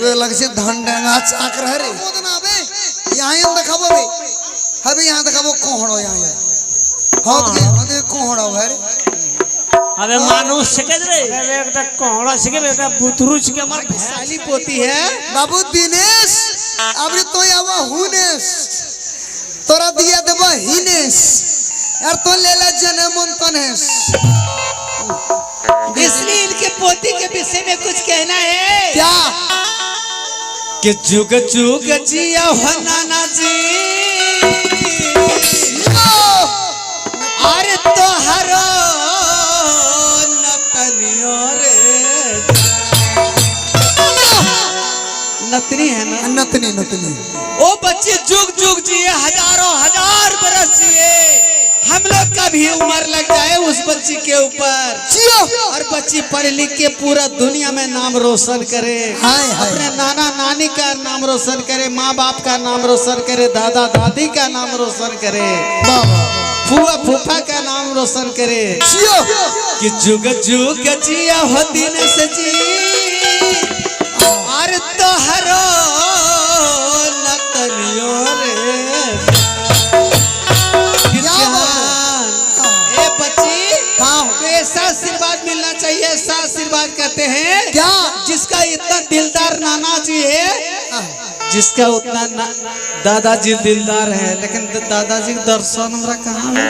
वे लग से धन डेंगा चाक रह रे मोदना बे यहां दिखाबो बे अबे यहां दिखाबो कोहड़ो यहां हद कोहड़ो है रे अबे मानुष के रे अबे एकटा कोहड़ा के बेटा बुतरू के हमर साली पोती है बाबू दिनेश अबरे तो आवा हुनेश तोरा दिया देबो हिनेश यार तो लेला जन्मन तनेश इसलिए इनके पोती के विषय में कुछ कहना है क्या कि जुग जुग जिया हो नाना जी अरे तो हरो नतनियो रे नतनी है ना नतनी नतनी ओ बच्चे जुग जुग जिए हजारों हजार बरस जिए हम लोग का भी उम्र लग जाए उस बच्ची के ऊपर और बच्ची पढ़ लिख के पूरा दुनिया में नाम रोशन करे अपने नाना नानी का नाम रोशन करे माँ बाप का नाम रोशन करे दादा दादी का नाम रोशन करे फुआ फूफा का नाम रोशन करे कि जुग जुग जिया हो दिन से जी और तो हरो नतनियो रे ऐसा आशीर्वाद मिलना चाहिए। ऐसा आशीर्वाद कहते हैं क्या जिसका इतना दिलदार नाना जी है जिसका उतना दादाजी दिलदार है लेकिन दादाजी का दर्शन हमरा कहाँ है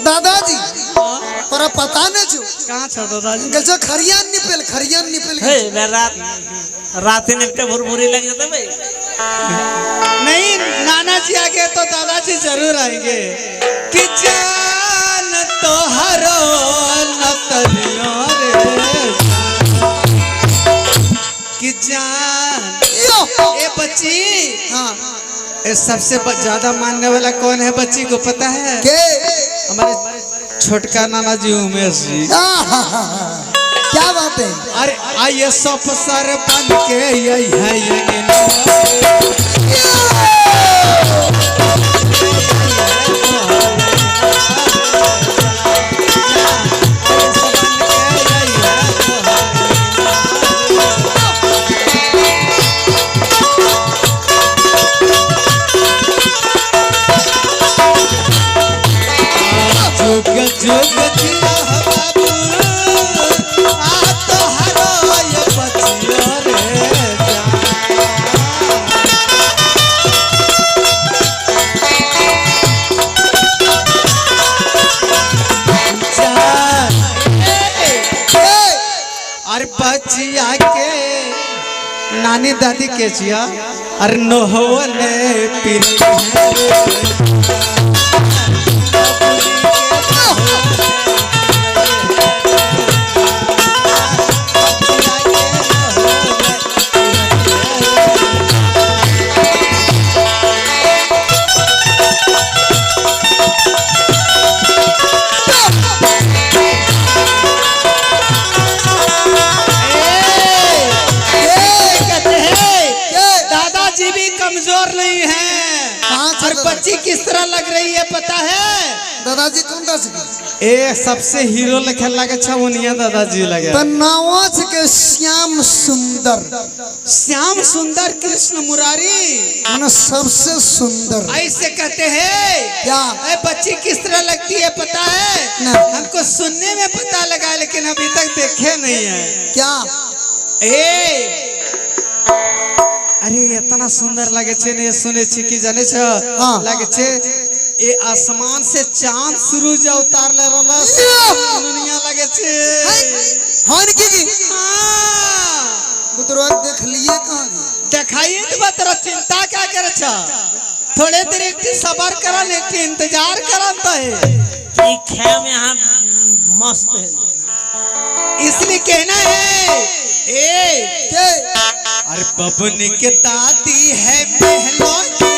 दादाजी तोरा पता नहीं जो कहाँ छ दादाजी गजो खरियान निपल हे रात निपटे भुरभुरी लग जाते भाई नहीं नाना जी आगे तो दादाजी जरूर आएंगे कि जान तो हरो नतनियो रे कि जान ये बच्ची हाँ ये सबसे ज्यादा मानने वाला कौन है बच्ची को पता है के हमारे छोटका नाना जी उमेश जी क्या बात है अरे आइए सब सर बन के यही है ये बचिया के नानी दादी के जिया अरे नोहने कमजोर नहीं है और बच्ची किस तरह लग रही है पता है दादाजी कौन दास ए सबसे हीरो लिखे लगे छ उनिया दादाजी लगे तनावच के श्याम सुंदर कृष्ण मुरारी माने सबसे सुंदर ऐसे कहते हैं क्या ए बच्ची किस तरह लगती है पता है हमको सुनने में पता लगा लेकिन अभी तक देखे नहीं है क्या अरे इतना सुंदर लगे छे ने सुने छी कि जाने छ हाँ। लगे छे ए आसमान से चांद सूरज अवतार ले रहला दुनिया लगे छे हन की हां बुतरो देख लिए कहां दिखाइए तो बतरा चिंता क्या करे छ थोड़े देर एक सब्र करा एक इंतजार करत है ठीक है यहां मस्त है इसलिए कहना है अरे बबनी के दादी है महलों की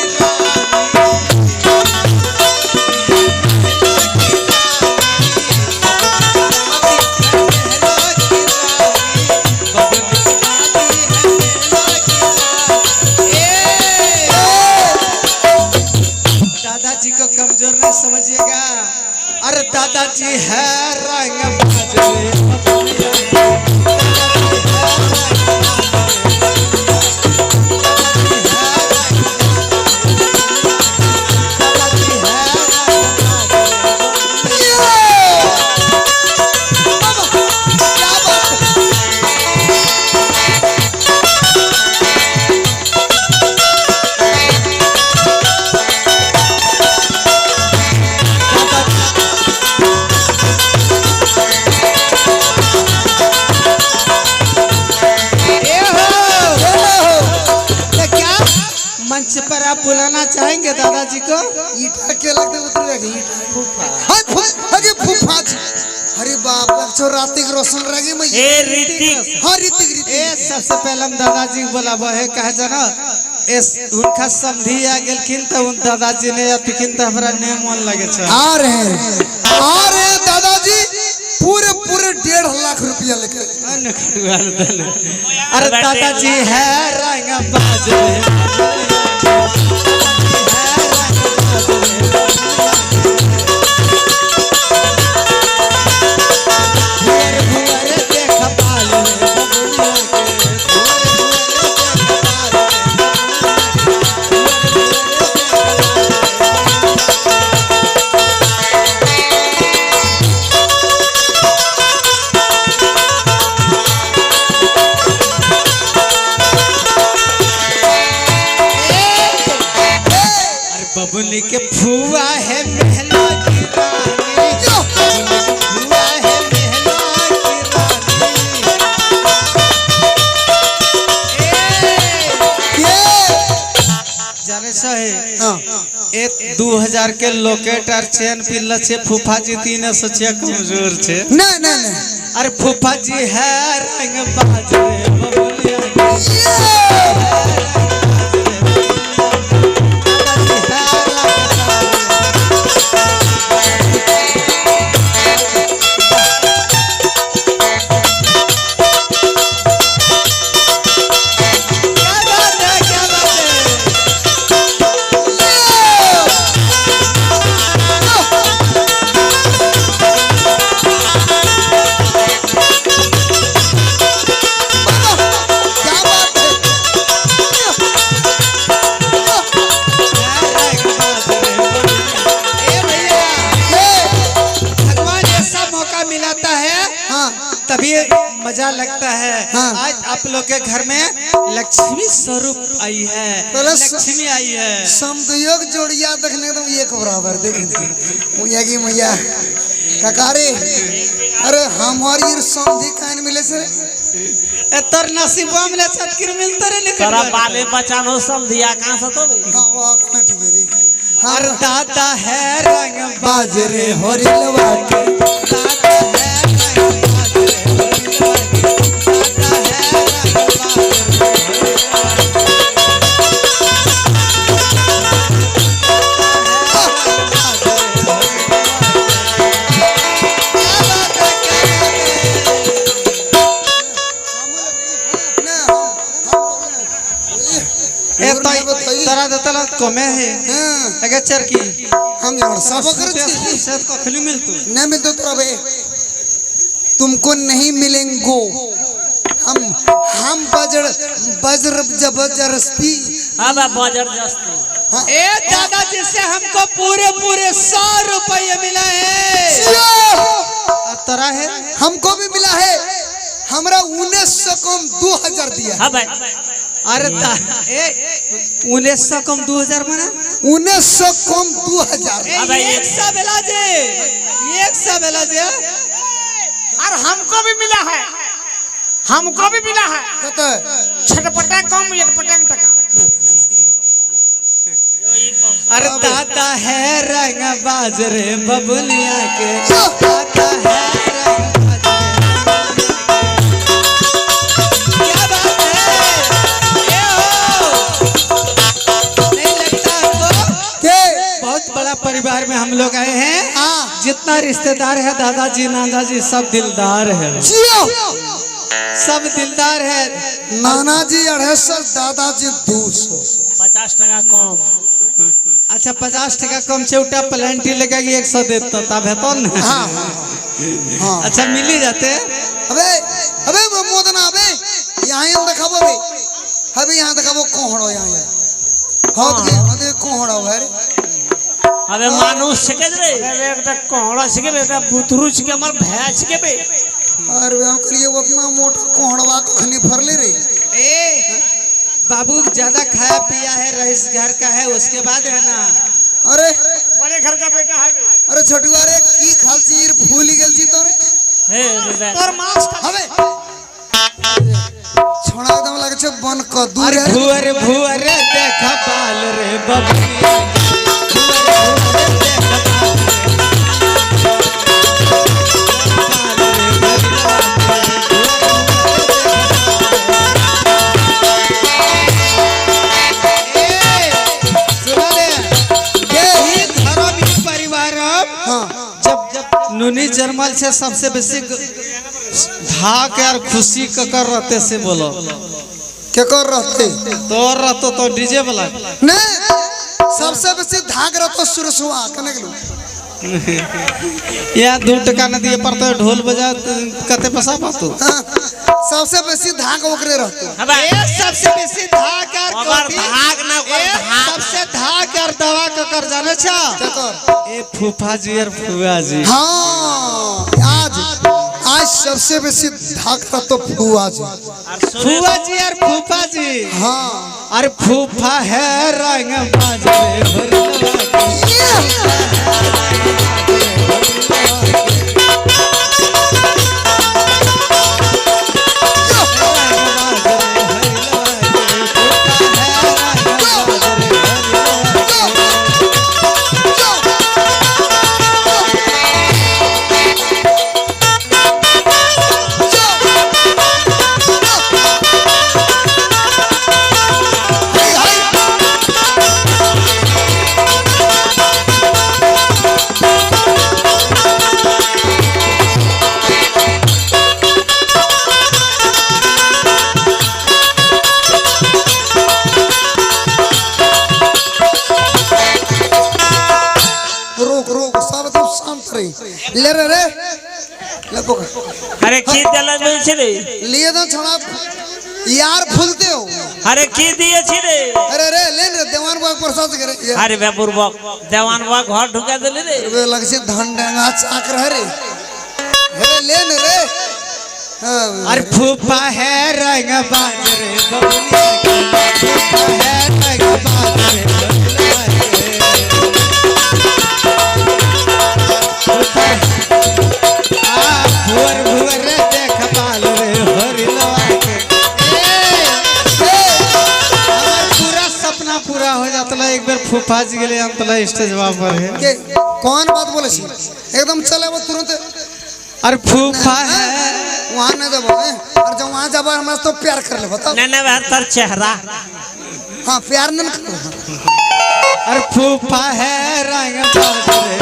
दादाजी को कमजोर नहीं समझिएगा अरे दादाजी है रंग चाहेंगे दादाजी को? ईटा के लगते उतरेगी हाय अरे फूफा जी अरे बाप रे रातिक रोशन रहेगी मैं ए ऋतिक हां ऋतिक ए सबसे पहले हम दादाजी को बुलाबो है कहे जाना एस उनका समधी आ गेलखिन त उन दादाजी ने अतिकिन त हमरा ने मन लागे छ। आ रहे दादाजी पूरे 1.5 लाख रुपया लेके अन खड़ुआल दल। अरे दादाजी है रंग बाजे बबुनी के फुआ है महला की रानी, फुआ है महला की रानी। जाने सहे एक 2000 के लोकेट और चैन पिल्ला छे फूफा जी 300 छे कमजोर छे। नहीं नहीं नहीं अरे फूफा जी है रंग बाजे बबुनिया तभी मजा लगता है। हाँ। आज आप लोग के घर में लक्ष्मी स्वरूप आई है, लक्ष्मी आई है। समयोग जोड़िया देखने तो एक बराबर देखेंगे मैया की मैया ककारे अरे हमारी समझी कान मिले से तर नसीबा में छतकिर मिलते रे लेकिन तोरा बाले बचानो समधिया कहां से तो वाह कना ठीक है रे हर दादा है रंग बाजरे होरिलवा के दादा है रंग तला कमे है अगर चरकी हम यहाँ सब करते शायद कखली मिलतो नहीं मिलतो तो बे तुमको नहीं मिलेंगे हम बजर जबरदस्ती हां जबरदस्ती ए दादा जिससे हमको पूरे 100 रुपये मिला है। तरह है हमको भी मिला है हमरा 1900 कम 2000 दिया। हां भाई अरे 1900 कम 2000 माना 1900 कम 2000 एक सब इलाजे और हमको भी मिला है कत छटपटा कम 1 पटंग टका। अरे दादा है रंग बाजरे बबुनिया के दादा है रंग परिवार में हम लोग आए हैं। जितना रिश्तेदार है दादाजी नानाजी सब दिलदार है, सब दिलदार है। नानाजी 250 दादाजी 200 50 टका कम। अच्छा 50 टका कम चौटा प्लांटी लगा 100 देता तब है तो ना। हाँ अच्छा मिली जाते। अबे मोदना अबे यहाँ दिखाबो अबे यहाँ दिखाबो कोहड़ो यहाँ हाँ कोहड़ो है अबे मानुष छके रे एकटा कोहड़ा छके एकटा बुतरू छके हमर भैया छके बे अरे हम करिए उतना मोटा कोहड़वा कखनी फरले रे ए बाबू ज्यादा खाया पिया है रईस घर का है उसके बाद है ना। अरे बड़े घर का बेटा है अरे छोटुआ रे की खालसी भूल गेल छी तोरे हे तोर मांस हवे छोड़ा एकदम लगे छ के बन क दूर अरे भुअर भुअर देखा बाल रे बबुनिया नुनी जर्मल से सबसे बेसी धाक यार खुशी ककर रहते से बोलो क्या कर रहते तो रहतो तो डीजे वाला ने सबसे बेसी धाक रहतो सुरसुआ कने गेलू या 2 टका न दिए पड़ते ढोल बजा कते पैसा पातो सबसे बेसी धाक ओकरे रहतो ए सबसे बेसी धाक यार अगर धाक ना सबसे धाक यार दवा ककर जाने छा कर ए फूफा जी यार फुआ जी हाँ आज सबसे बेसी धाक रहतो फुआ जी फुआ जी यार फूफा जी हाँ अरे फूफा है रंग बाजे ले रे ले पकड़ अरे की दिला मिल छे रे लिए तो छोड़ा यार भूलते हो अरे की दिए छी रे अरे रे ले रे देवान बाग प्रसाद करे अरे बेपुर बक देवान बा घर ढुका देले रे वे लग से धन डेंगा चाक रह रे हे ले न रे अरे फूफा है रंग बाज रे बबुनिया फूफा है रंग बाज रे भुअर भुअर देख बाल रे हरिलवा के हमार पूरा सपना पूरा हो जातला एक बार फूफा जी गेले अंतला स्टेजवा पर है के कौन बात बोले छी एकदम चले वो तुरंत अरे फूफा है वहां न देबो और जब वहां जाबो हमरा तो प्यार कर ले बताओ नैना बेहतर चेहरा हां प्यार न कर अरे फूफा है रंग बाज रे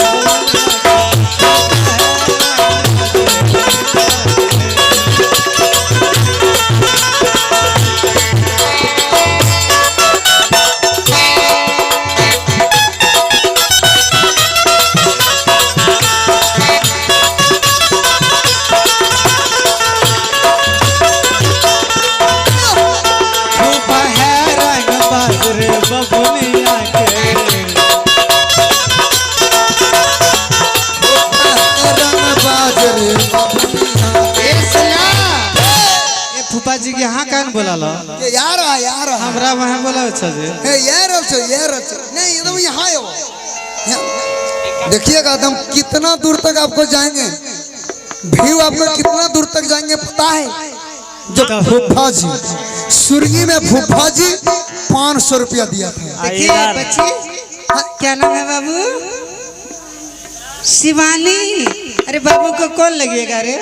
जी के यहाँ कान बोला लो यार हमरा वहाँ बोला अच्छा जी हे यार नहीं एकदम यहाँ आओ देखिएगा एकदम कितना दूर तक आपको जाएंगे व्यू आपको कितना दूर तक जाएंगे पता है जो फूफा जी सुरगी में फूफा जी 500 रुपया दिया था देखिए बच्ची क्या नाम है बाबू शिवानी अरे बाबू को कौन लगेगा रे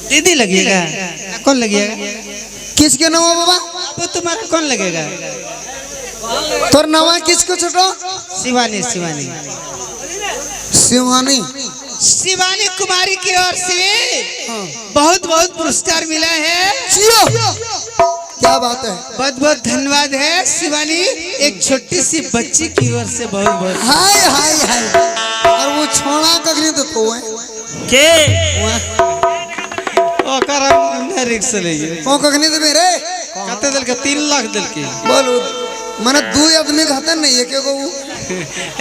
दीदी लगेगा कौन लगेगा किसके नाम बाबा वो तुम्हारा कौन लगेगा तोर नाम किसको छोटो शिवानी शिवानी शिवानी शिवानी कुमारी की ओर से बहुत बहुत पुरस्कार मिला है क्या बात है बहुत बहुत धन्यवाद है शिवानी एक छोटी सी बच्ची की ओर से बहुत बहुत हाय हाय हाय और वो छोड़ा कगनी तो है के ओ करम रिक्स ले ओ कगनी दे मेरे कते दिल के 3 लाख दिल के बोलो माने 2 आदमी खाते नहीं है के को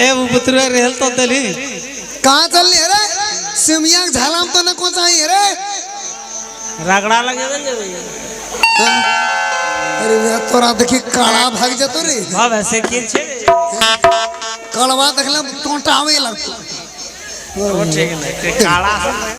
ए वो पुत्र रहल तो दली कहां चल रे सिमिया झालाम तो न को चाहिए रे रगड़ा लगे भैया अरे वे तोरा देखी काला भाग जतो रे अब ऐसे की छे कलवा देखला टोटावे लगतो ठीक है काला